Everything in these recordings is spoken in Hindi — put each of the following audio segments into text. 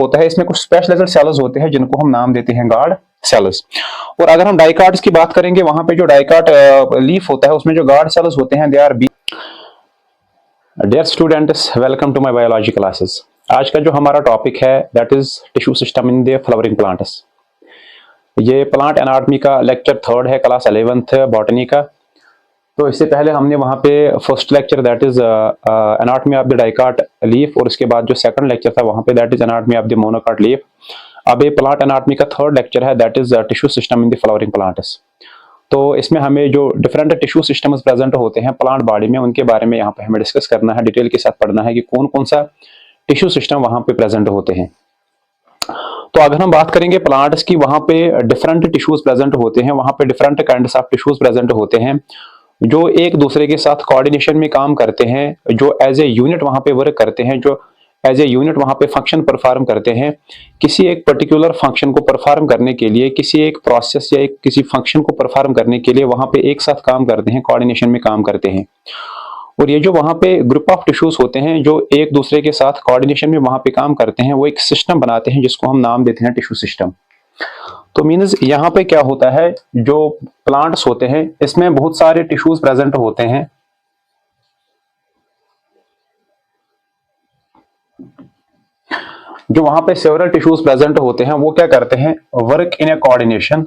होता है इसमें कुछ स्पेशलाइज्ड सेल्स होते हैं जिनको हम नाम देते हैं गार्ड सेल्स। और अगर हम डाइकार्ड्स की बात करेंगे, वहां पे जो डाइकार्ड लीफ होता है उसमें जो गार्ड सेल्स होते हैं they are be. Dear students, welcome to my biology classes. आज का जो हमारा टॉपिक है that is tissue system in the flowering plants. ये प्लांट एनाटॉमी का लेक्चर थर्ड है, क्लास 11th बॉटनी का। तो इससे पहले हमने वहाँ पे first lecture that is anatomy of the dicot leaf, और उसके बाद जो सेकंड लेक्चर था वहाँ पे that is anatomy of the monocot leaf. अब ये प्लांट एनाटॉमी का थर्ड लेक्चर है that is tissue system in the flowering plants. तो इसमें हमें जो डिफरेंट टिश्यू सिस्टम्स प्रेजेंट होते हैं प्लांट बॉडी में उनके बारे में यहाँ पे हमें डिस्कस करना है, डिटेल के साथ पढ़ना है कि कौन कौन सा टिश्यू सिस्टम वहाँ पे प्रेजेंट होते हैं। तो अगर हम बात करेंगे प्लांट्स की, वहाँ पे डिफरेंट टिश्यूज प्रेजेंट होते हैं, वहाँ पे different kinds of tissues present होते हैं जो एक दूसरे के साथ कोऑर्डिनेशन में काम करते हैं, जो एज ए यूनिट वहां पे वर्क करते हैं, जो एज ए यूनिट वहां पे फंक्शन परफॉर्म करते हैं। किसी एक पर्टिकुलर फंक्शन को परफॉर्म करने के लिए, किसी एक प्रोसेस या किसी फंक्शन को परफॉर्म करने के लिए वहां पे एक साथ काम करते हैं, कोऑर्डिनेशन में काम करते हैं। और ये जो वहां पे ग्रुप ऑफ टिश्यूज होते हैं जो एक दूसरे के साथ कोऑर्डिनेशन में वहां पे काम करते हैं, वो एक सिस्टम बनाते हैं जिसको हम नाम देते हैं टिश्यू सिस्टम। तो मीन्स यहाँ पे क्या होता है, जो प्लांट्स होते हैं इसमें बहुत सारे टिश्यूज प्रेजेंट होते हैं। जो वहां पे सेवरल टिश्यूज प्रेजेंट होते हैं वो क्या करते हैं, वर्क इन ए कोऑर्डिनेशन।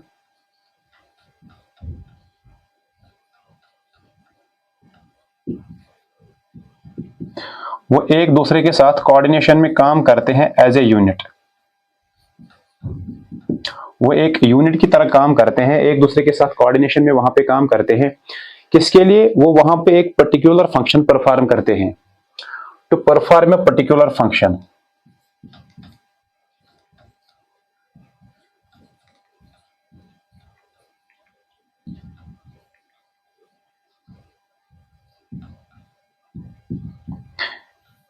वो एक दूसरे के साथ कोऑर्डिनेशन में काम करते हैं एज ए यूनिट। वो एक यूनिट की तरह काम करते हैं, एक दूसरे के साथ कोऑर्डिनेशन में वहां पे काम करते हैं। किसके लिए? वो वहां पे एक पर्टिकुलर फंक्शन परफॉर्म करते हैं, to perform a particular function.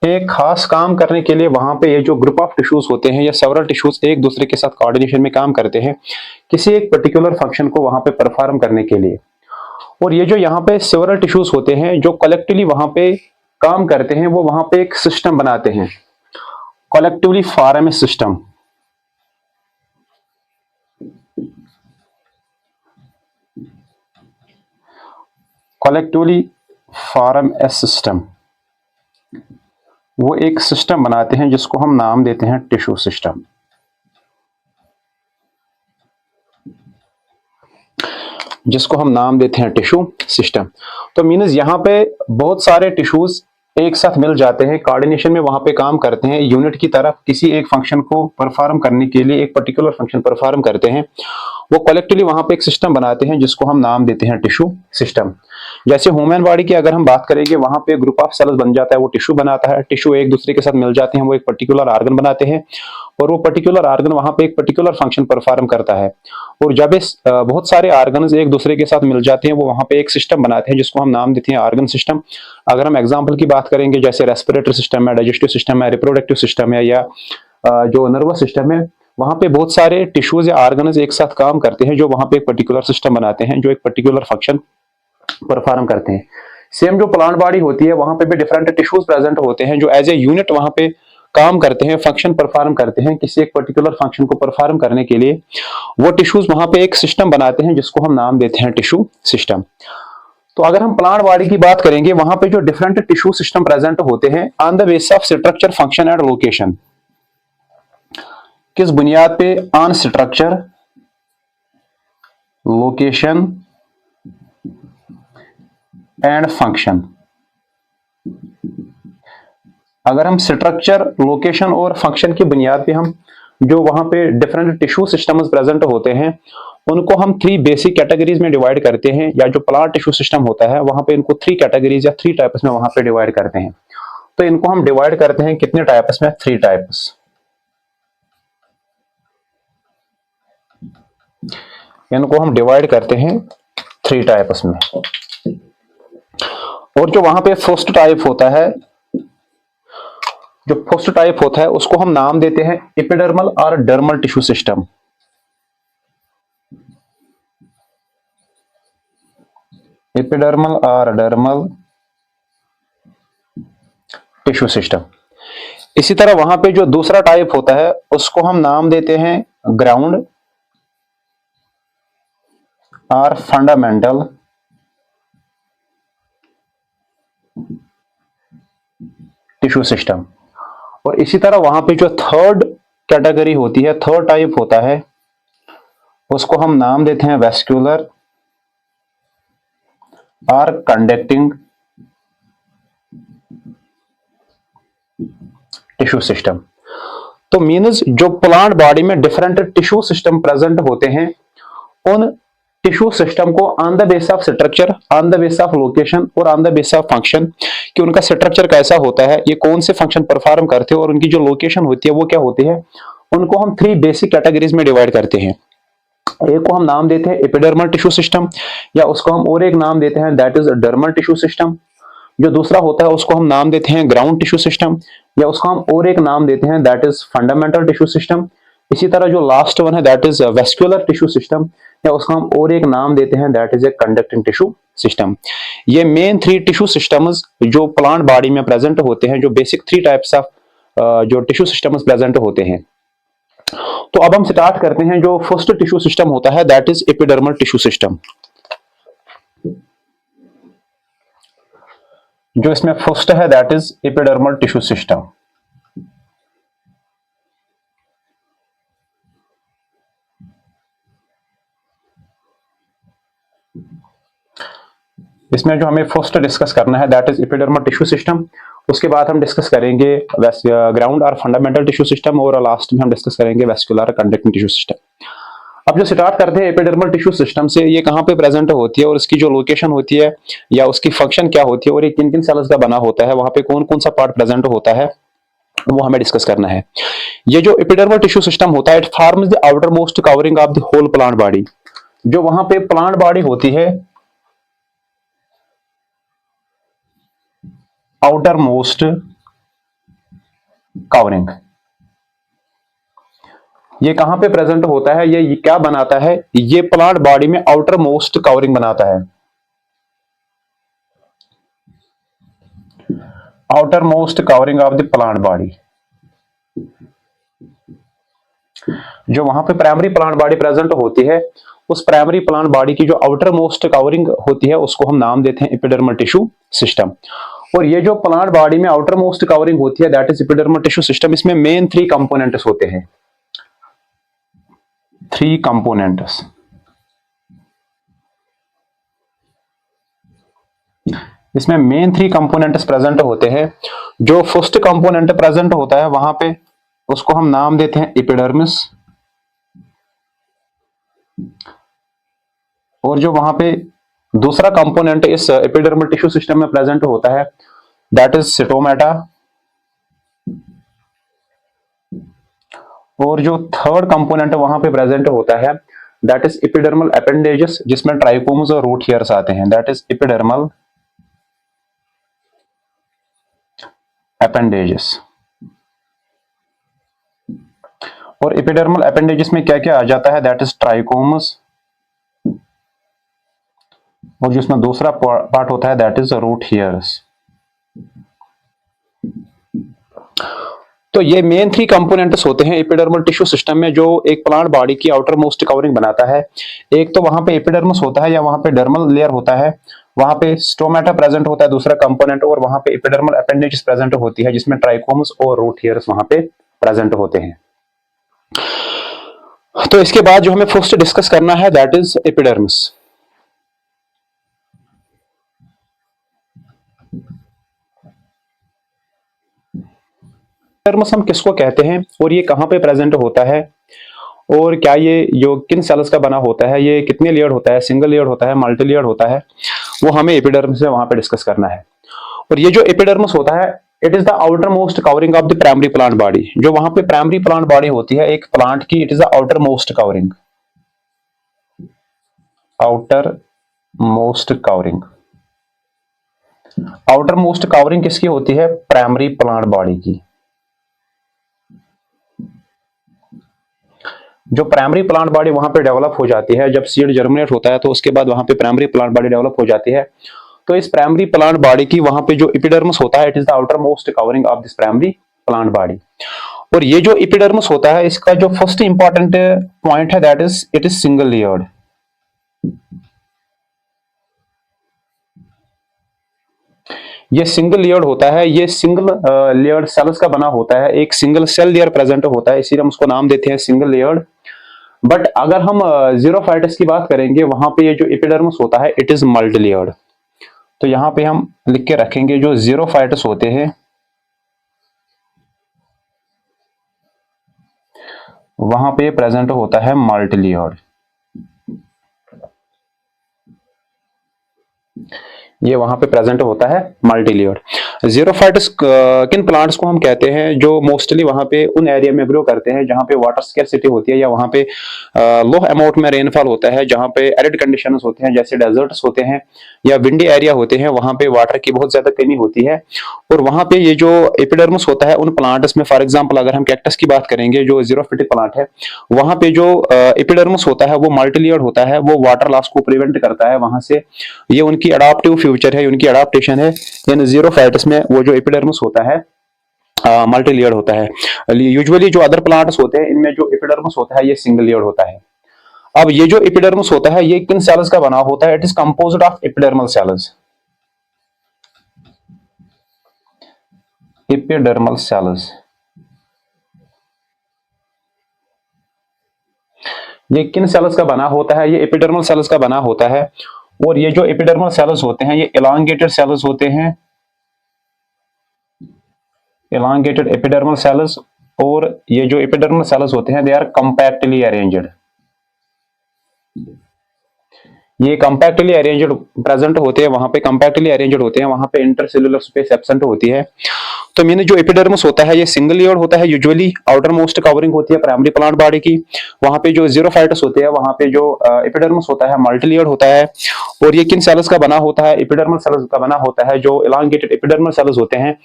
एक खास काम करने के लिए वहां पे ये जो ग्रुप ऑफ टिश्यूज होते हैं या सेवरल टिश्यूज एक दूसरे के साथ कोऑर्डिनेशन में काम करते हैं किसी एक पर्टिकुलर फंक्शन को वहां पे परफॉर्म करने के लिए। और ये जो यहाँ पे सेवरल टिश्यूज होते हैं जो कलेक्टिवली वहां पे काम करते हैं, वो वहां पे एक सिस्टम बनाते हैं, कलेक्टिवली फॉर्म ए सिस्टम। कलेक्टिवली फॉर्म ए सिस्टम, वो एक सिस्टम बनाते हैं जिसको हम नाम देते हैं टिश्यू सिस्टम। जिसको हम नाम देते हैं टिश्यू सिस्टम। तो मीन्स यहाँ पे बहुत सारे टिश्यूज एक साथ मिल जाते हैं, कोऑर्डिनेशन में वहां पे काम करते हैं, यूनिट की तरफ किसी एक फंक्शन को परफॉर्म करने के लिए, एक पर्टिकुलर फंक्शन परफॉर्म करते हैं। वो कलेक्टिवली वहां पे एक सिस्टम बनाते हैं जिसको हम नाम देते हैं टिश्यू सिस्टम। जैसे ह्यूमन बॉडी की अगर हम बात करेंगे, वहां पे ग्रुप ऑफ सेल्स बन जाता है, वो टिश्यू बनाता है। टिश्यू एक दूसरे के साथ मिल जाते हैं, वो एक पर्टिकुलर ऑर्गन बनाते हैं, और वो पर्टिकुलर ऑर्गन वहां पे एक पर्टिकुलर फंक्शन परफॉर्म करता है। और जब इस बहुत सारे ऑर्गन्स एक दूसरे के साथ मिल जाते हैं, वो वहां पे एक सिस्टम बनाते हैं जिसको हम नाम देते हैं ऑर्गन सिस्टम। अगर हम एग्जांपल की बात करेंगे, जैसे रेस्पिरेटरी सिस्टम है, डाइजेस्टिव सिस्टम है, रिप्रोडक्टिव सिस्टम है, या जो नर्वस सिस्टम है, वहां पे बहुत सारे टिश्यूज या ऑर्गन्स एक साथ काम करते हैं जो वहां पे एक पर्टिकुलर सिस्टम बनाते हैं, जो एक पर्टिकुलर फंक्शन परफॉर्म करते हैं। सेम जो प्लांट बॉडी होती है वहां पे भी डिफरेंट टिश्यूज प्रेजेंट होते हैं जो एज ए यूनिट वहां पे काम करते हैं, फंक्शन परफॉर्म करते हैं। किसी एक पर्टिकुलर फंक्शन को परफॉर्म करने के लिए वो टिश्यूज वहां पे एक सिस्टम बनाते हैं जिसको हम नाम देते हैं टिश्यू सिस्टम। तो अगर हम प्लांट बॉडी की बात करेंगे, वहां पे जो डिफरेंट टिश्यू सिस्टम प्रेजेंट होते हैं on the basis of structure, function and location. किस बुनियाद पे? On structure, location and function. अगर हम स्ट्रक्चर, लोकेशन और फंक्शन की बुनियाद पे हम जो वहां पे डिफरेंट टिश्यू सिस्टम्स प्रेजेंट होते हैं उनको हम 3 बेसिक कैटेगरीज में डिवाइड करते हैं, या जो प्लांट टिश्यू सिस्टम होता है वहां पे इनको 3 कैटेगरीज या 3 टाइप्स में वहां पे डिवाइड करते हैं। तो इनको हम डिवाइड करते हैं कितने टाइप्स में? 3 टाइप्स। इनको हम डिवाइड करते हैं 3 टाइप्स में। और जो वहां पे फर्स्ट टाइप होता है, जो फर्स्ट टाइप होता है उसको हम नाम देते हैं एपिडर्मल और डर्मल टिश्यू सिस्टम। एपिडर्मल और डर्मल टिश्यू सिस्टम। इसी तरह वहां पे जो दूसरा टाइप होता है उसको हम नाम देते हैं ग्राउंड और फंडामेंटल टिश्यू सिस्टम। और इसी तरह वहां पे जो थर्ड कैटेगरी होती है, थर्ड टाइप होता है, उसको हम नाम देते हैं वेस्क्यूलर और कंडक्टिंग टिश्यू सिस्टम। तो मीन्स जो प्लांट बॉडी में डिफरेंट टिश्यू सिस्टम प्रेजेंट होते हैं, उन टिश्यू सिस्टम को on the base of structure, on the base of location और on the base of function, कि उनका स्ट्रक्चर कैसा होता है, ये कौन से फंक्शन परफॉर्म करते हैं और उनकी जो लोकेशन होती है वो क्या होती है, उनको हम थ्री बेसिक कैटेगरीज में डिवाइड करते हैं। एक को हम नाम देते हैं एपिडर्मल टिश्यू सिस्टम, या उसको हम और एक नाम देते हैं that is dermal tissue system. जो दूसरा होता है उसको हम नाम देते हैं ग्राउंड टिश्यू सिस्टम, या उसको हम और एक नाम देते हैं that is fundamental tissue system. इसी तरह जो लास्ट वन है दैट इज वेस्क्युलर टिश्यू सिस्टम, या उसको हम और एक नाम देते हैं that is a conducting tissue system. ये मेन थ्री टिश्यू सिस्टम्स जो प्लांट बॉडी में प्रेजेंट होते हैं, जो बेसिक थ्री टाइप्स ऑफ जो टिश्यू सिस्टम्स प्रेजेंट होते हैं। तो अब हम स्टार्ट करते हैं। जो फर्स्ट टिश्यू सिस्टम होता है that is epidermal tissue system. जो इसमें फर्स्ट है that is epidermal tissue system. इसमें जो हमें फर्स्ट डिस्कस करना है that is epidermal tissue system. उसके बाद हम डिस्कस करेंगे ग्राउंड और फंडामेंटल टिश्यू सिस्टम, और लास्ट में हम डिस्कस करेंगे वेस्कुलर कंडक्टिंग टिश्यू सिस्टम। अब जो स्टार्ट करते हैं एपिडर्मल टिश्यू सिस्टम से, ये कहाँ पे प्रेजेंट होती है और इसकी जो लोकेशन होती है या उसकी फंक्शन क्या होती है और ये किन किन सेल्स का बना होता है, वहां पे कौन कौन सा पार्ट प्रेजेंट होता है, वो हमें डिस्कस करना है। ये जो एपिडर्मल टिश्यू सिस्टम होता है, it forms the outer most covering of the whole plant body. जो वहां पे प्लांट बॉडी होती है, आउटर मोस्ट कवरिंग, ये कहां पे प्रेजेंट होता है, ये क्या बनाता है, ये प्लांट बॉडी में आउटर मोस्ट कवरिंग बनाता है। Outer most covering of the plant body. जो वहां पे प्राइमरी प्लांट बॉडी प्रेजेंट होती है, उस प्राइमरी प्लांट बॉडी की जो आउटर मोस्ट कवरिंग होती है उसको हम नाम देते हैं एपिडर्मल टिश्यू सिस्टम। और ये जो प्लांट बॉडी में आउटर मोस्ट कवरिंग होती है that is epidermal tissue system. इसमें मेन थ्री कंपोनेंट्स होते हैं, थ्री कंपोनेंट्स। इसमें मेन थ्री कंपोनेंट्स प्रेजेंट होते हैं। जो फर्स्ट कंपोनेंट प्रेजेंट होता है वहां पे उसको हम नाम देते हैं एपिडर्मिस, और जो वहां पे दूसरा कंपोनेंट इस एपिडर्मल टिश्यू सिस्टम में प्रेजेंट होता है दैट इज सिटोमेटा, और जो थर्ड कंपोनेंट वहां पे प्रेजेंट होता है दैट इज एपिडर्मल अपेंडेजेस, जिसमें ट्राइकोम्स और रूट हेयर्स आते हैं, दैट इज एपिडर्मल अपेंडेजेस। और एपिडर्मल अपेंडेजेस में क्या क्या आ जाता है दैट इज ट्राइकोम्स, और जिसमें दूसरा पार्ट होता है दैट इज रूट हेयर्स। तो ये मेन थ्री कंपोनेंट्स होते हैं एपिडर्मल टिश्यू सिस्टम में, जो एक प्लांट बॉडी की आउटर मोस्ट कवरिंग बनाता है। एक तो वहां पे एपिडर्मिस होता है या वहां पे डर्मल लेयर होता है, वहां पे स्टोमेटा प्रेजेंट होता है दूसरा कंपोनेंट, और वहां पे एपिडर्मल अपेंडेजेस प्रेजेंट होती है जिसमें ट्राइकोम्स और रूट हेयर्स वहां पे प्रेजेंट होते हैं। तो इसके बाद जो हमें फर्स्ट डिस्कस करना है दैट इज एपिडर्मिस। एपिडर्मिस हम किसको कहते हैं और ये कहां पे प्रेजेंट होता है, और क्या ये जो किन सेल्स का बना होता है, ये कितने लेयर होता है, सिंगल लेयर होता है, मल्टी लेयर होता है, वो हमें एपिडर्मिस में वहां पे डिस्कस करना है। और ये जो एपिडर्मिस होता है it is the outer most covering of the primary plant body. जो वहां पे प्राइमरी प्लांट बॉडी होती है एक प्लांट की, it is the outer most covering, outer most covering. Outer most covering किसकी होती है, प्राइमरी प्लांट बॉडी की। जो प्राइमरी प्लांट बॉडी वहां पे डेवलप हो जाती है, जब सीड जर्मिनेट होता है तो उसके बाद वहां पे प्राइमरी प्लांट बॉडी डेवलप हो जाती है। तो इस प्राइमरी प्लांट बॉडी की वहां पे जो एपिडर्मिस होता है it is the outer most covering of this primary plant body. और ये जो एपिडर्मिस होता है इसका जो फर्स्ट इंपॉर्टेंट पॉइंट है that is it is single layered. ये सिंगल लेयर्ड होता है, ये सिंगल लेयर्ड सेल्स का बना होता है, एक सिंगल सेल लेयर प्रेजेंट होता है, इसीलिए हम उसको नाम देते हैं सिंगल लेयर्ड। बट अगर हम जीरोफाइटस की बात करेंगे वहां पे ये जो एपिडर्मिस होता है इट इज मल्टी लेयर्ड। तो यहां पे हम लिख के रखेंगे जो जीरोफाइटस होते हैं वहां पे प्रेजेंट होता है मल्टी लेयर्ड। ये वहां पे प्रेजेंट होता है मल्टी लेयर्ड। जीरोफाइटस किन प्लांट्स को हम कहते हैं जो मोस्टली वहां पे उन एरिया में ग्रो करते हैं जहां पे वाटर स्कैरसिटी होती है या वहां पे लो अमाउंट में रेनफॉल होता है, जहां पे एरिड कंडीशंस होते हैं जैसे डेजर्ट्स होते हैं या विंडी एरिया होते हैं, वहां पे वाटर की बहुत ज्यादा कमी होती है। और वहां पे ये जो एपिडर्मिस होता है उन प्लांट्स में, फॉर एग्जांपल अगर हम कैक्टस की बात करेंगे जो जीरोफिटिक प्लांट है, वहां पे जो एपिडर्मिस होता है वो मल्टी लेयर्ड होता है, वो वाटर लॉस को प्रिवेंट करता है वहां से। ये उनकी अडाप्टिव फ्यूचर है, उनकी अडाप्टेशन है। इन जीरोफाइट्स में वो जो एपिडर्मिस होता है मल्टी लेयर्ड होता है। यूजुअली जो अदर प्लांट्स होते हैं इनमें जो एपिडर्मिस होता है ये सिंगल लेयर्ड होता है। अब ये जो एपिडर्मिस होता है ये किन सेल्स का बना होता है? It is composed of epidermal cells. Epidermal cells ये किन सेल्स का बना होता है? ये एपिडर्मल सेल्स का बना होता है। और ये जो एपिडर्मल सेल्स होते हैं ये एलोंगेटेड सेल्स होते हैं, एलोंगेटेड एपिडर्मल सेल्स। और ये जो एपिडर्मल सेल्स होते हैं दे आर कंपैक्टली अरेंज्ड। ये कंपैक्टली अरेंज्ड प्रेजेंट होते हैं, वहां पे कंपैक्टली अरेंज्ड होते हैं, वहां पे इंटरसेल्युलर स्पेस एब्सेंट होती है। तो मीन जो एपिडर्मिस होता है ये सिंगल लेयर्ड होता है, यूजुअली आउटर मोस्ट कवरिंग होती है प्राइमरी प्लांट बॉडी की। वहां पे जो जीरोफाइटस होते हैं वहां पे जो एपिडर्मिस होता है मल्टी लेयर्ड होता है। और ये किन सेल्स का बना होता है? एपिडर्मल सेल्स का बना होता है जो एलोंगेटेड एपिडर्मल सेल्स होते हैं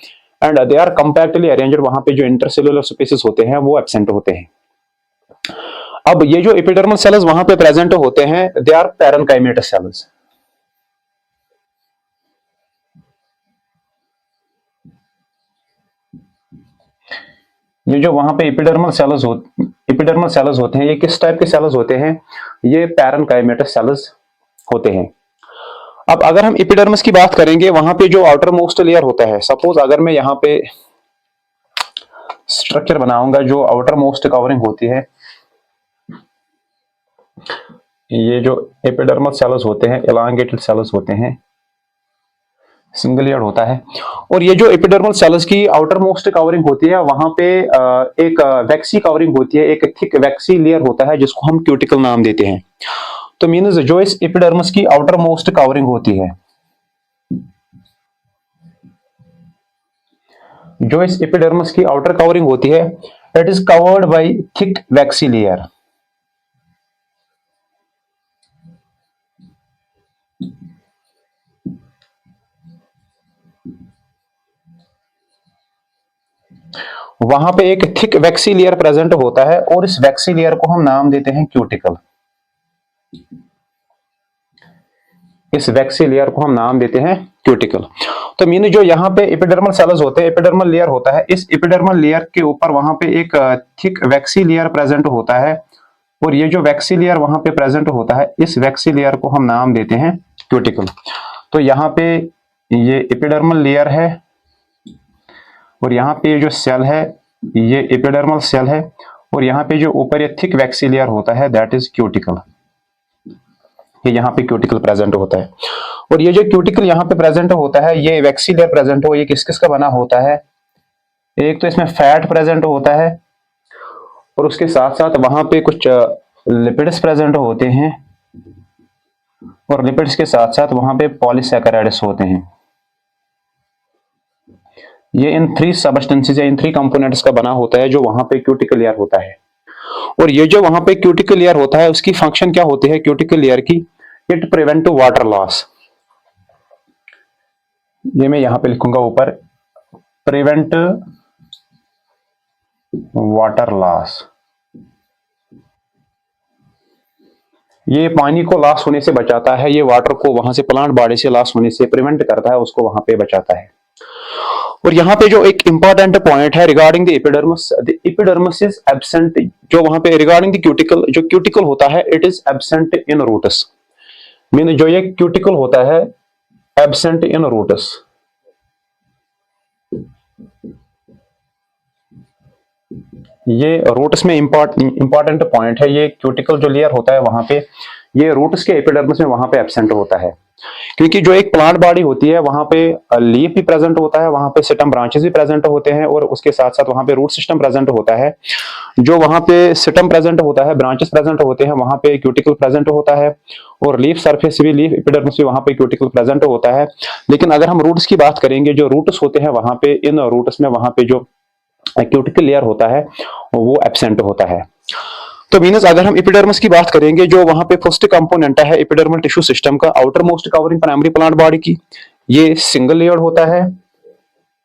and they are compactly arranged. वहां पे जो इंटरसेल्युलर स्पेसेस होते हैं वो एब्सेंट होते हैं। अब ये जो एपिडर्मल सेल्स वहां पे प्रेजेंट होते हैं दे आर पैरेनकाइमेटस सेल्स। ये जो वहां पे एपिडर्मल सेल्स होते हैं ये किस टाइप के सेल्स होते हैं? ये पैरेनकाइमेटस सेल्स होते हैं। अब अगर हम एपिडर्मिस की बात करेंगे वहां पे जो आउटर मोस्ट लेयर होता है, सपोज अगर मैं यहाँ पे स्ट्रक्चर बनाऊंगा जो आउटर मोस्ट कवरिंग होती है, ये जो एपिडर्मल सेल्स होते हैं एलोंगेटेड सेल्स होते हैं, सिंगल लेयर होता है। और ये जो एपिडर्मल सेल्स की आउटर मोस्ट कवरिंग होती है वहां पे एक वैक्सी कवरिंग होती है, एक थिक वैक्सी लेयर होता है जिसको हम क्यूटिकल नाम देते हैं। तो मीन्स जो इस एपिडर्मिस की आउटर मोस्ट कवरिंग होती है, जो इस एपिडर्मिस की आउटर कवरिंग होती है it is covered by thick waxy layer. वहां पे एक थिक वैक्सी लेयर प्रेजेंट होता है और इस वैक्सी लेयर को हम नाम देते हैं क्यूटिकल। इस वैक्सी लेयर को हम नाम देते हैं क्यूटिकल। तो मीन जो यहाँ पे एपिडर्मल सेल्स होते हैं, एपिडर्मल लेयर होता है, इस एपिडर्मल लेयर के ऊपर वहां पे एक थिक वैक्सी लेयर प्रेजेंट होता है। और ये जो वैक्सी लेयर वहां पे प्रेजेंट होता है इस वैक्सी लेयर को हम नाम देते हैं क्यूटिकल। तो यहाँ पे ये एपिडर्मल लेयर है और यहाँ पे जो सेल है ये एपिडर्मल सेल है और यहाँ पे जो ऊपर ये थिक वैक्सी लेयर होता है दैट इज क्यूटिकल। ये यहाँ पे क्यूटिकल प्रेजेंट होता है। और ये जो क्यूटिकल यहाँ पे प्रेजेंट होता है ये वैक्सी लेयर प्रेजेंट हो, ये किस किस का बना होता है? एक तो इसमें फैट प्रेजेंट होता है और उसके साथ साथ वहां पे कुछ लिपिड्स प्रेजेंट होते हैं और लिपिड्स के साथ साथ वहां पे पॉलीसैकेराइड्स होते हैं। ये इन थ्री सबस्टेंसेस या इन थ्री कंपोनेंट्स का बना होता है जो वहां पे क्यूटिकल लेयर होता है। और ये जो वहां पे क्यूटिकल लेयर होता है उसकी फंक्शन क्या होती है क्यूटिकल लेयर की? It prevent water loss. ये मैं यहां पे लिखूंगा ऊपर, प्रिवेंट वाटर लॉस। ये पानी को लॉस होने से बचाता है, ये वाटर को वहां से प्लांट बॉडी से लॉस होने से प्रिवेंट करता है, उसको वहां पे बचाता है। और यहाँ पे जो एक इंपॉर्टेंट पॉइंट है regarding the epidermis is absent, जो वहां पे रिगार्डिंग द क्यूटिकल, जो क्यूटिकल होता है it is absent in roots, mean जो ये क्यूटिकल होता है एब्सेंट इन रूटस। ये रूट्स में इंपॉर्टेंट पॉइंट है, ये क्यूटिकल जो लेयर होता है वहां पे, ये रूट्स के एपिडर्मिस में वहां पे एब्सेंट होता है, क्योंकि जो एक प्लांट बॉडी होती है वहां पे लीफ भी प्रेजेंट होता है, वहां पे सिस्टम ब्रांचेस भी प्रेजेंट होते हैं, और उसके साथ साथ वहां पे रूट सिस्टम प्रेजेंट होता है। जो वहां पे सिस्टम प्रेजेंट होता है, ब्रांचेस प्रेजेंट होते हैं, वहां पे क्यूटिकल प्रेजेंट होता है, और लीफ सरफेस भी, लीफ एपिडर्मिस भी वहां पे क्यूटिकल प्रेजेंट होता है। लेकिन अगर हम रूट्स की बात करेंगे, जो रूट्स होते हैं वहां पे, इन रूट्स में वहां पे जो क्यूटिकल लेयर होता है वो एब्सेंट होता है। तो मीनस अगर हम एपिडर्मिस की बात करेंगे, जो वहां पे फर्स्ट कंपोनेंट है एपिडर्मल टिश्यू सिस्टम का, outer most covering primary plant body की, ये सिंगल लेयर्ड होता है।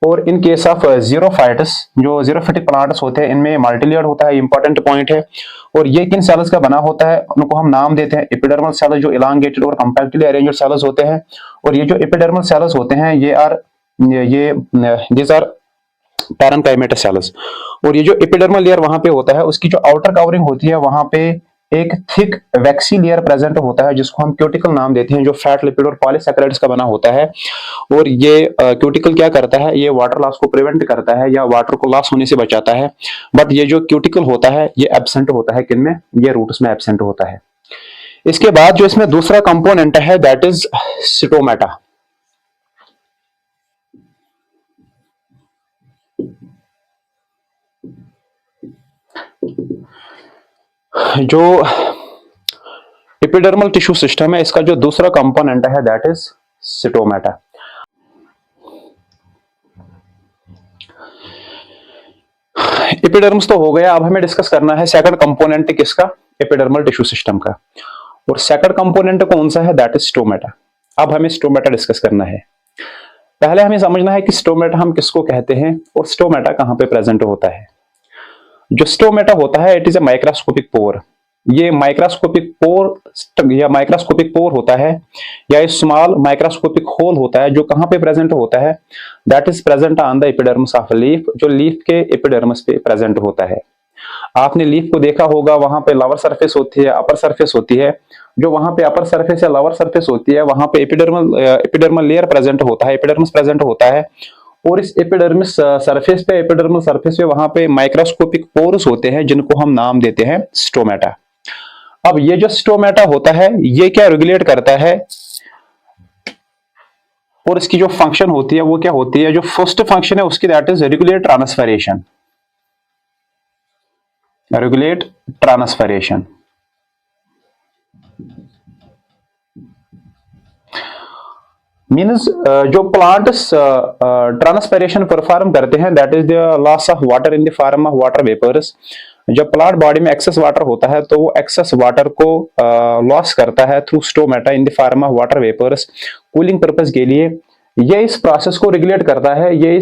और इन केस ऑफ जीरोफाइट्स, जो जीरोफिटिक प्लांट्स होते हैं, इनमें मल्टी लेयर्ड होता है, इंपॉर्टेंट पॉइंट है। और ये किन सेल्स का बना होता है, उनको हम नाम देते हैं एपिडर्मल सेल्स, जो इलांगेटेड और कंपैक्टली अरेंज्ड सेल्स होते हैं। और ये जो एपिडर्मल सेल्स होते हैं ये दीज आर पैरेन्काइमेटस सेल्स। और ये जो एपिडर्मल लेयर वहां पे होता है, उसकी जो आउटर कवरिंग होती है वहां पे एक थिक वैक्सी लेयर प्रेजेंट होता है, जिसको हम क्यूटिकल नाम देते हैं, जो फैट, लिपिड और पॉलीसैकेराइड्स का बना होता है। और ये क्यूटिकल क्या करता है, ये वाटर लॉस को प्रिवेंट करता है या वाटर को लॉस होने से बचाता है। बट ये जो क्यूटिकल होता है ये एब्सेंट होता है, किनमें, ये रूट्स में एब्सेंट होता है। इसके बाद जो इसमें दूसरा कंपोनेंट है दैट इज स्टोमेटा। जो एपिडर्मल टिश्यू सिस्टम है, इसका जो दूसरा कंपोनेंट है दैट इज स्टोमेटा। एपिडर्मिस तो हो गया, अब हमें डिस्कस करना है सेकंड कंपोनेंट किसका, एपिडर्मल टिश्यू सिस्टम का। और सेकंड कंपोनेंट कौन सा है, दैट इज स्टोमेटा। अब हमें स्टोमेटा डिस्कस करना है। पहले हमें समझना है कि स्टोमेटा हम किसको कहते हैं और स्टोमेटा कहां पे प्रेजेंट होता है। जो स्टोमेटा होता है इट इज ए माइक्रोस्कोपिक पोर। ये माइक्रोस्कोपिक पोर या माइक्रोस्कोपिक पोर होता है, या स्मॉल माइक्रोस्कोपिक होल होता है, जो कहां पे प्रेजेंट होता है, that is present on the epidermis of leaf, जो लीफ के एपिडर्मिस पे प्रेजेंट होता है। आपने लीफ को देखा होगा, वहां पे लोअर सरफेस होती है, अपर सरफेस होती है। जो वहां पे अपर सरफेस या लोअर सरफेस होती है, वहां पे एपिडर्मल लेयर प्रेजेंट होता है, एपिडर्मिस प्रेजेंट होता है। और इस एपिडर्मिस सरफेस पे, एपिडर्मल सरफेस पे वहां पे माइक्रोस्कोपिक पोर्स होते हैं, जिनको हम नाम देते हैं स्टोमेटा। अब ये जो स्टोमेटा होता है ये क्या रेगुलेट करता है, और इसकी जो फंक्शन होती है वो क्या होती है, जो फर्स्ट फंक्शन है उसकी, that is regulate transpiration. Regulate transpiration means जो प्लांट्स ट्रांसपरेशन परफॉर्म करते हैं, that is the loss of water in the form of water vapours. जब प्लांट बॉडी में एक्सेस वाटर होता है तो वो एक्सेस वाटर को लॉस करता है through stomata in the form of water vapours, cooling purpose के लिए। ये इस प्रोसेस को रेगुलेट करता है, ये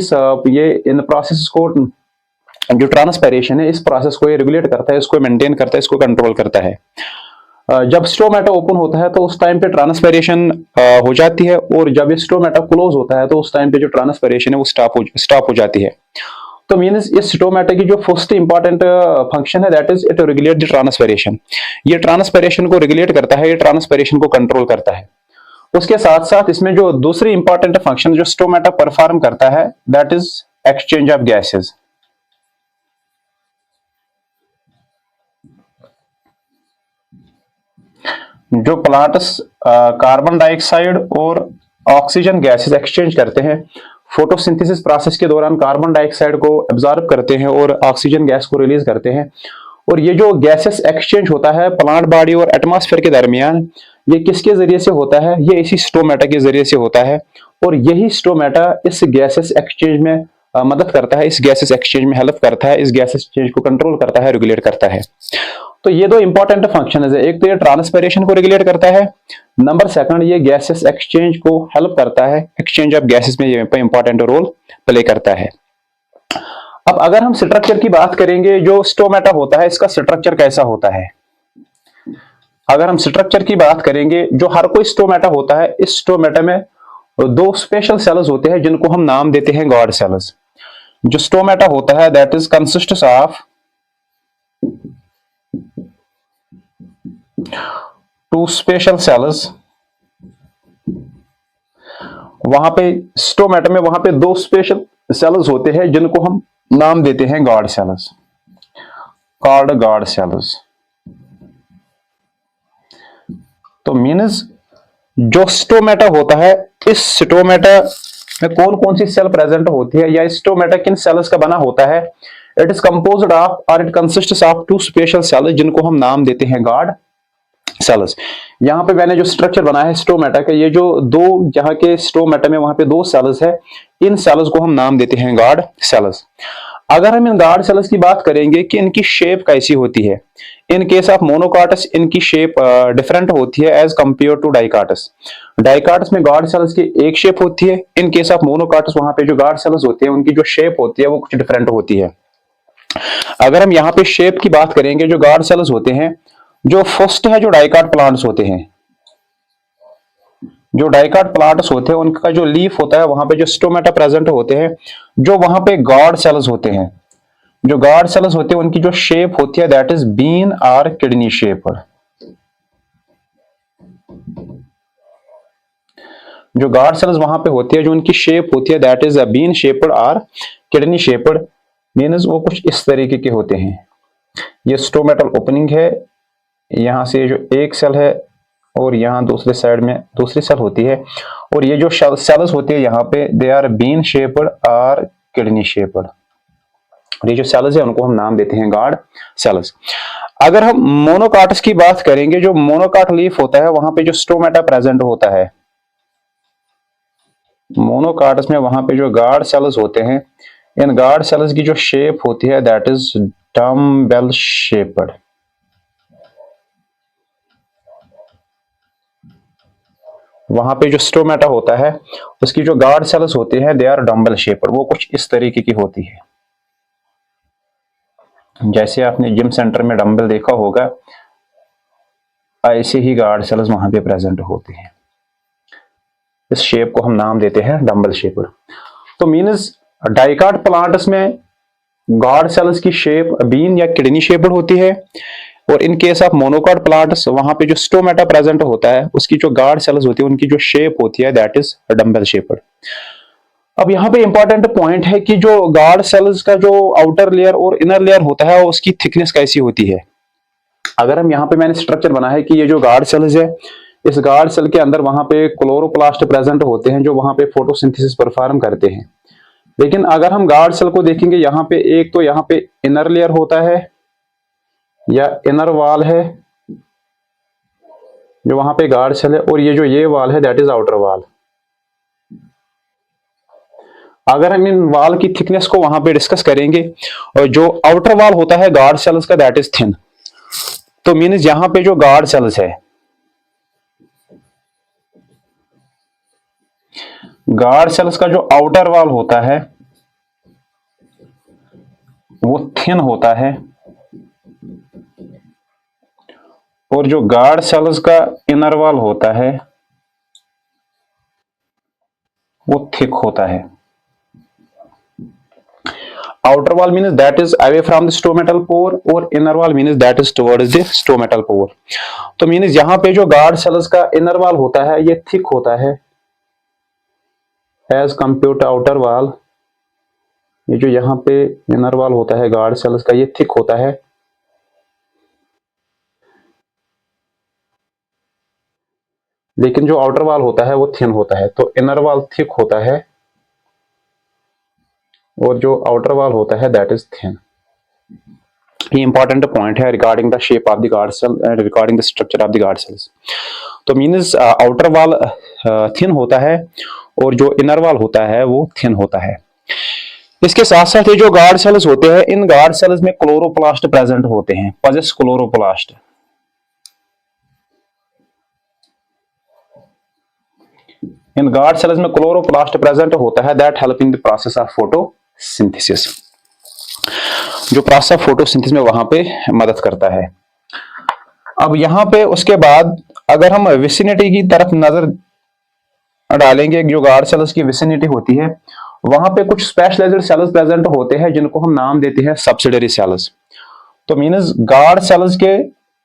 इन प्रोसेस को, जो ट्रांसपरेशन है, इस प्रोसेस को ये रेगुलेट करता है, इसको मेंटेन करता है, इसको कंट्रोल करता है। जब स्टोमेटा ओपन होता है तो उस टाइम पे ट्रांसपरेशन हो जाती है, और जब ये स्टोमेटा क्लोज होता है तो उस टाइम पे जो ट्रांसपरेशन है वो स्टॉप हो जाती है। तो मींस इस स्टोमेटा की जो फर्स्ट इंपॉर्टेंट फंक्शन है that is it regulate the transpiration. ये ट्रांसपरेशन को रेगुलेट करता है, ये ट्रांसपरेशन को कंट्रोल करता है। उसके साथ साथ इसमें जो दूसरी इंपॉर्टेंट फंक्शन जो स्टोमेटा परफॉर्म करता है that is exchange of gases. जो प्लांट्स कार्बन डाइऑक्साइड और ऑक्सीजन गैसेस एक्सचेंज करते हैं, फोटोसिंथेसिस प्रोसेस के दौरान कार्बन डाइऑक्साइड को एब्जॉर्ब करते हैं और ऑक्सीजन गैस को रिलीज करते हैं। और ये जो गैसेस एक्सचेंज होता है प्लांट बॉडी और एटमॉस्फेयर के दरमियान, ये किसके जरिए से होता है, ये इसी स्टोमेटा के जरिए से होता है। और यही स्टोमेटा इस गैसेस एक्सचेंज में मदद करता है, इस गैसेस एक्सचेंज में हेल्प करता है, इस गैस एक्सचेंज को कंट्रोल करता है, रेगुलेट करता है। तो ये दो इंपॉर्टेंट फंक्शन है, एक तो ये ट्रांसपरेशन को रेगुलेट करता है, नंबर सेकंड ये गैसेस एक्सचेंज को हेल्प करता है, एक्सचेंज ऑफ गैसेस में ये इंपॉर्टेंट रोल प्ले करता है। अब अगर हम स्ट्रक्चर की बात करेंगे, जो स्टोमेटा होता है इसका स्ट्रक्चर कैसा होता है। अगर हम स्ट्रक्चर की बात करेंगे, जो हर कोई स्टोमेटा होता है, इस स्टोमेटा में दो स्पेशल सेल्स होते हैं जिनको हम नाम देते हैं गॉड सेल्स। जो स्टोमेटा होता है that is consists of two special cells. वहां पे स्टोमेटा में वहां पे दो स्पेशल सेल्स होते हैं जिनको हम नाम देते हैं guard cells, called guard cells. तो मीन्स जो स्टोमेटा होता है, इस स्टोमेटा में कौन कौन सी सेल प्रेजेंट होती है या स्टोमेटा किन सेल्स का बना होता है? इट इज कंपोज्ड ऑफ और it consists of two special cells जिनको हम नाम देते हैं गॉड सेल्स। यहाँ पे मैंने जो स्ट्रक्चर बनाया है स्टोमेटा का, ये जो दो यहाँ के स्टोमेटा में वहां पे दो सेल्स है, इन सेल्स को हम नाम देते हैं गॉड सेल्स। अगर हम इन गॉड सेल्स की बात करेंगे कि इनकी शेप कैसी होती है, इन केस ऑफ मोनोकार्टस इनकी शेप डिफरेंट होती है एज कंपेयर टू डाइकार्टस। डाइकार्टस में गॉड सेल्स की एक शेप होती है, इन केस ऑफ मोनोकार्टस वहां पे जो गॉड सेल्स होते हैं उनकी जो शेप होती है वो कुछ डिफरेंट होती है। अगर हम यहाँ पे शेप की बात करेंगे, जो गॉड सेल्स होते हैं, जो फर्स्ट है जो डाइकार्ट प्लांट्स होते हैं, जो डाइकार्ट प्लांट्स होते हैं उनका जो लीफ होता है वहां पे जो स्टोमेटा प्रेजेंट होते हैं, जो वहां पे गॉड सेल्स होते हैं, जो गॉड सेल्स होते हैं उनकी जो शेप होती है दैट इज बीन और किडनी शेप्ड। जो गॉड सेल्स वहां पे होती है जो उनकी शेप होती है that is a bean shaped और किडनी शेप्ड, मीन्स वो कुछ इस तरीके के होते हैं। ये स्टोमेटल ओपनिंग है, यहां से जो एक सेल है और यहाँ दूसरे साइड में दूसरी सेल होती है, और ये जो सेल्स होती है यहाँ पे दे आर बीन शेप्ड और किडनी शेप्ड। ये जो सेल्स है उनको हम नाम देते हैं गॉड सेल्स। अगर हम मोनोकार्टस की बात करेंगे, जो मोनोकार्ट लीफ होता है वहां पे जो स्टोमेटा प्रेजेंट होता है, मोनोकार्टस में वहां पे जो गॉड सेल्स होते हैं, इन गॉड सेल्स की जो शेप होती है दैट इज डम्बेल शेप्ड। वहां पे जो स्टोमेटा होता है उसकी जो गॉड सेल्स होती है दे आर डम्बल शेप्ड, वो कुछ इस तरीके की होती है। जैसे आपने जिम सेंटर में डंबल देखा होगा, ऐसे ही गॉड सेल्स वहां पे प्रेजेंट होते हैं। इस शेप को हम नाम देते हैं डंबल शेप्ड। तो मीन्स डाइकार्ट प्लांट्स में गॉड सेल्स की शेप बीन या किडनी शेप्ड होती है, और इन केस ऑफ मोनोकार्ट प्लांट्स वहां पे जो स्टोमेटा प्रेजेंट होता है उसकी जो गॉड सेल्स होती है उनकी जो शेप होती है दैट इज डंबल शेप्ड। अब यहाँ पे इंपॉर्टेंट पॉइंट है कि जो गॉड सेल्स का जो आउटर लेयर और इनर लेयर होता है उसकी थिकनेस कैसी होती है। अगर हम यहाँ पे मैंने स्ट्रक्चर बनाया है कि ये जो गॉड सेल्स है, इस गॉड सेल के अंदर वहां पे क्लोरोप्लास्ट प्रेजेंट होते हैं जो वहां पे फोटोसिंथेसिस परफॉर्म करते हैं। लेकिन अगर हम गॉड सेल को देखेंगे, यहाँ पे एक तो यहाँ पे इनर लेयर होता है या इनर वॉल है जो वहां पे गॉड सेल है, और ये जो ये वॉल है दैट इज आउटर वॉल। अगर हम इन वॉल की थिकनेस को वहां पे डिस्कस करेंगे, और जो आउटर वॉल होता है गॉड सेल्स का दैट इज थिन। तो मीन्स यहां पे जो गॉड सेल्स है, गॉड सेल्स का जो आउटर वॉल होता है वो थिन होता है, और जो गॉड सेल्स का इनर वॉल होता है वो थिक होता है। Outer wall means that is away from the stomatal pore, और inner wall means that is towards the stomatal pore. तो मीन्स यहां पे जो गॉड सेल्स का इनर वॉल होता है ये थिक होता है as compare to outer wall. ये जो यहाँ पे इनर वॉल होता है गॉड सेल्स का ये थिक होता है, लेकिन जो आउटर वॉल होता है वो थिन होता है। तो इनर वॉल थिक होता है और जो आउटर वॉल होता है दैट इज थिन। ये इंपॉर्टेंट पॉइंट है regarding the shape of the guard cell and regarding the structure of the guard cells. तो मीन्स आउटर वॉल थिन होता है और जो इनर वॉल होता है वो थिन होता है। इसके साथ साथ ये जो गॉड सेल्स होते हैं, इन गॉड सेल्स में क्लोरोप्लास्ट प्रेजेंट होते हैं, पॉजेस क्लोरोप्लास्ट। इन गॉड सेल्स में क्लोरोप्लास्ट प्रेजेंट होता है that help in the process of photosynthesis, जो प्रोसेस ऑफ फोटोसिंथेसिस में वहां पे मदद करता है। अब यहां पे उसके बाद अगर हम विसिनिटी की तरफ नजर डालेंगे, जो गार्ड सेल्स की विसिनिटी होती है वहां पे कुछ स्पेशलाइज्ड सेल्स प्रेजेंट होते हैं जिनको हम नाम देते हैं सब्सिडरी सेल्स। तो मींस गार्ड सेल्स के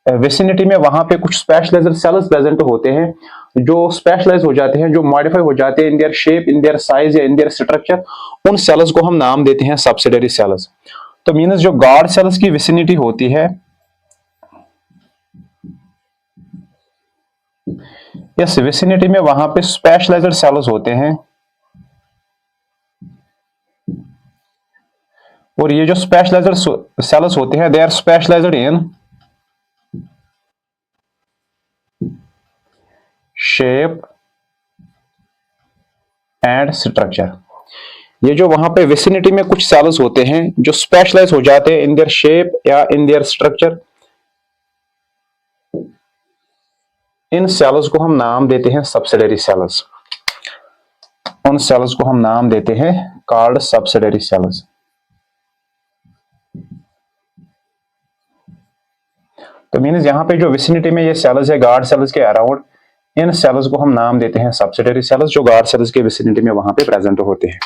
विसिनिटी में वहां पे कुछ स्पेशलाइज्ड सेल्स प्रेजेंट होते हैं जो स्पेशलाइज हो जाते हैं, जो मॉडिफाई हो जाते हैं in their shape, in their size या इन देयर स्ट्रक्चर। उन सेल्स को हम नाम देते हैं सब्सिडरी सेल्स। तो मींस जो गार्ड सेल्स की विसिनिटी होती है, इस विसिनिटी में वहां पे स्पेशलाइज्ड सेल्स होते हैं, और ये जो स्पेशलाइज्ड सेल्स होते हैं they are specialised in shape and structure. ये जो वहां पे विसिनिटी में कुछ सेल्स होते हैं जो स्पेशलाइज हो जाते हैं इन देयर शेप या इन देयर स्ट्रक्चर, इन सेल्स को हम नाम देते हैं सब्सिडरी सेल्स। उन सेल्स को हम नाम देते हैं कॉल्ड सब्सिडरी सेल्स। तो मींस यहां पे जो विसिनिटी में ये सेल्स है गार्ड सेल्स के अराउंड, इन सेल्स को हम नाम देते हैं सब्सिडरी सेल्स, जो गार्ड सेल्स के विसिनिटी में वहां पे प्रेजेंट होते हैं।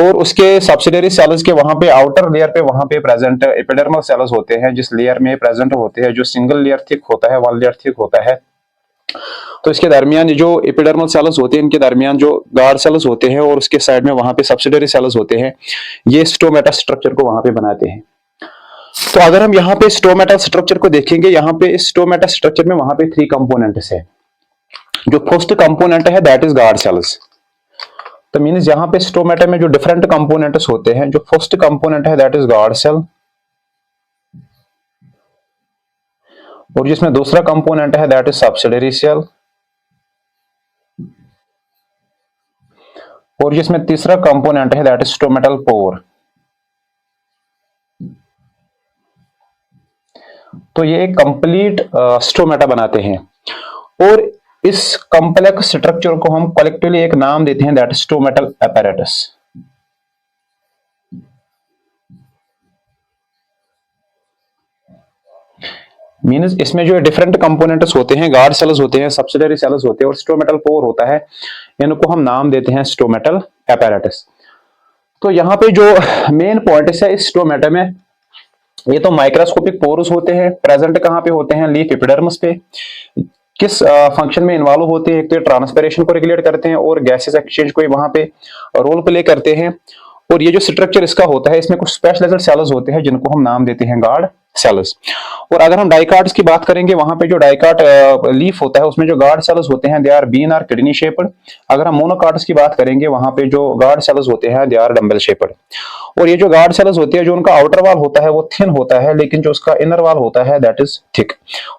और उसके सब्सिडरी सेल्स के वहां पे आउटर लेयर पे वहां पे प्रेजेंट एपिडर्मल सेल्स होते हैं, जिस लेयर में प्रेजेंट होते हैं, जो सिंगल लेयर थिक होता है, वन लेयर थिक होता है। तो इसके दरमियान जो एपिडर्मल सेल्स होते हैं, इनके दरमियान जो गार्ड सेल्स होते हैं और उसके साइड में वहां पे सब्सिडरी सेल्स होते हैं, ये स्टोमेटा स्ट्रक्चर को वहां पे बनाते हैं। तो अगर हम यहाँ पे स्टोमेटा स्ट्रक्चर को देखेंगे, यहाँ पे स्टोमेटा स्ट्रक्चर में वहां पे 3 कंपोनेंट्स है। जो फर्स्ट कंपोनेंट है दैट इज गार्ड सेल्स। तो मींस यहाँ पे स्टोमेटा में जो डिफरेंट कंपोनेंट्स होते हैं, जो फर्स्ट कंपोनेंट है दैट इज गार्ड सेल, और जिसमें दूसरा कंपोनेंट है दैट इज सब्सिडरी सेल, और जिसमें तीसरा कंपोनेंट है दैट इज स्टोमेटल पोर। तो ये एक कंप्लीट स्टोमेटा बनाते हैं, और इस कॉम्प्लेक्स स्ट्रक्चर को हम कलेक्टिवली एक नाम देते हैं that is stomatal apparatus। Means इसमें जो डिफरेंट कंपोनेंट्स होते हैं, गार्ड सेल्स होते हैं, सब्सिडरी सेल्स होते हैं और स्टोमेटल पोर होता है, इनको हम नाम देते हैं स्टोमेटल apparatus। तो यहाँ पे जो मेन पॉइंट है इस स्टोमेटा में, ये तो माइक्रोस्कोपिक पोर्स होते हैं, प्रेजेंट कहाँ पे होते हैं, लीफ एपिडर्मिस पे। किस फंक्शन में इन्वॉल्व होते हैं, एक तो ट्रांसपिरेशन को रेगुलेट करते हैं और गैसेस एक्सचेंज को वहां पे रोल प्ले करते हैं। और ये जो स्ट्रक्चर इसका होता है, इसमें कुछ स्पेशलाइज्ड सेल्स होते हैं जिनको हम नाम देते हैं गार्ड सेल्स। और अगर हम डाइकार्ड्स की बात करेंगे, वहां पे जो डाइकार्ड लीफ होता है उसमें जो गार्ड सेल्स होते हैं they are bean or kidney shaped. अगर हम मोनोकार्ड्स की बात करेंगे, वहां पे जो गार्ड सेल्स होते हैं दे आर डंबल शेप्ड। और ये जो गार्ड सेल्स होती है, जो उनका आउटर वॉल होता है वो थिन होता है, लेकिन जो उसका इनर वॉल होता है दैट इज थिक।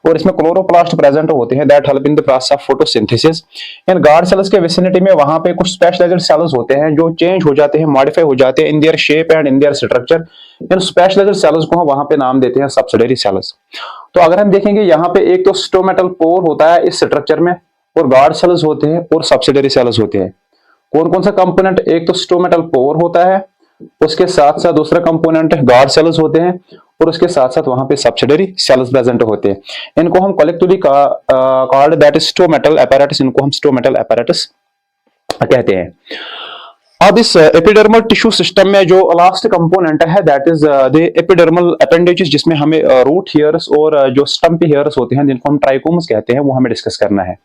और इसमें क्लोरोप्लास्ट प्रेजेंट होते हैं that help in the process of photosynthesis. In guard cells के विसिनिटी में वहां पे कुछ स्पेशलाइज्ड सेल्स होते हैं जो चेंज हो जाते हैं, मॉडिफाई हो जाते हैं in their shape and in their structure. इन स्पेशलाइज्ड सेल्स को हम वहां पे नाम देते हैं सब्सिडरी सेल्स। तो अगर हम देखेंगे यहाँ पे एक तो स्टोमेटल पोर होता है इस स्ट्रक्चर में, और गार्ड सेल्स होते हैं और सब्सिडरी सेल्स होते हैं। कौन कौन सा कंपोनेंट, एक तो स्टोमेटल पोर होता है, उसके साथ साथ दूसरा कंपोनेंट गार्ड सेल्स होते हैं, और उसके साथ साथ वहां पे सब्सिडरी सेल्स प्रेजेंट होते हैं। इनको हम collectively called that is stomatal apparatus। इनको हम स्टोमेटल apparatus कहते हैं। अब इस एपिडर्मल टिश्यू सिस्टम में जो लास्ट कंपोनेंट है that is the epidermal appendages, जिसमें हमें रूट हेयर्स और जो स्टंप हेयर्स होते हैं जिनको हम ट्राइकोम्स कहते हैं, वो हमें डिस्कस करना है।